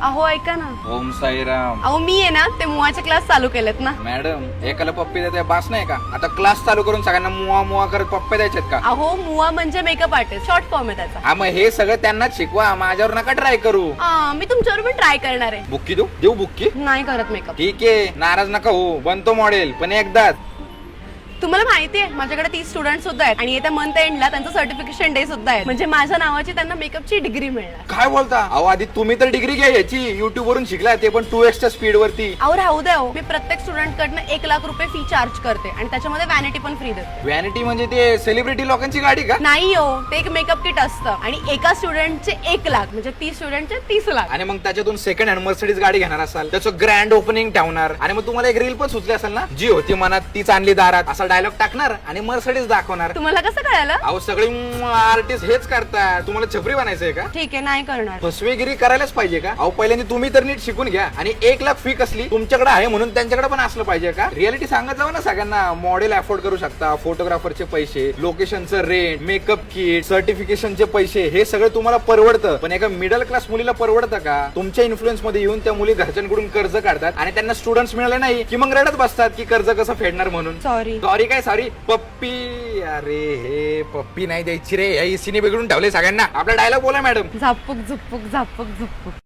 अहो ऐका ना, ओम साईराम. अहो मी आहे ना ते मुवाचे क्लास चालू केलेत ना. मॅडम, एकाला पप्पी देते बास नाही का? आता क्लास चालू करून सगळ्यांना मुआ मुआ करत पप्पे द्यायचेत का? अहो मुवा म्हणजे मेकअप आर्टिस्ट, शॉर्ट फॉर्म आहे त्याचा. हा, मग हे सगळं त्यांनाच शिकवा, माझ्यावर नका ट्राय करू. मी तुमच्यावर पण ट्राय करणार आहे. बुक्की देऊ बुक्की? नाही करत मेकअप. ठीक आहे, नाराज नका हो, बनतो मॉडेल, पण एकदाच. तुम्हाला माहिती आहे माझ्याकडे 30 स्टुडंट सुद्धा आहेत आणि येत्या मंथ एंडला त्यांचं सर्टिफिकेशन डे सुद्धा आहे. म्हणजे माझ्या नावाची त्यांना मेकअपची डिग्री मिळणार. काय बोलता? अहो आधी तुम्ही तर डिग्री घ्या याची, युट्यूब वरून शिकला, ते पण 2x च्या स्पीड वरती. अहो राहू द्या हो, मी प्रत्येक स्टुडंट कडनं 1 लाख रुपये फी चार्ज करते आणि त्याच्यामध्ये वॅनिटी पण फ्री देते. व्हॅनिटी म्हणजे ते सेलिब्रिटी लोकांची गाडी का? नाही हो, ते एक मेकअप किट असतं आणि एका स्टुडंटचे 1 लाख म्हणजे 30 स्टुडंटचे 30 लाख. आणि मग त्याच्यातून सेकंड हँड मर्सिडीज गाडी घेणार असाल, त्याचं ग्रँड ओपनिंग ठेवणार आणि मग तुम्हाला एक रील पण सुचली असेल ना, जी होती मनात तीच आणली दारात, असा डायलॉग टाकणार आणि मर्सिडीज दाखवणार. तुम्हाला कसं कळालं? अहो सगळे आर्टिस्ट हेच करतात. तुम्हाला छपरी बनायचंय का? ठीक आहे, नाही करणार. फसवेगिरी करायलाच पाहिजे का? अहो पहिल्यांदा तुम्ही तर नीट शिकून घ्या आणि 1 लाख फी कसली तुमच्याकडे आहे म्हणून त्यांच्याकडे पण असलं पाहिजे का? रियालिटी सांगत जाऊ ना सगळ्यांना. मॉडेल अफोर्ड करू शकता, फोटोग्राफरचे पैसे, लोकेशनचं रेंट, मेकअप किट, सर्टिफिकेशनचे पैसे, हे सगळं तुम्हाला परवडतं. पण एका मिडल क्लास मुलीला परवडतं का? तुमच्या इन्फ्लुएन्स मध्ये येऊन त्या मुली घरच्यांकडून कर्ज काढतात आणि त्यांना स्टुडंट्स मिळाले नाही की मग रडत बसतात की कर्ज कसं फेडणार म्हणून. सॉरी. सॉरी काय सॉरी? पप्पी? अरे हे पप्पी नाही द्यायची रे, या इसीने बिघडून ठेवले सगळ्यांना. आपला डायलॉग बोला मॅडम. झापूक झुपूक झापूक झुपूक.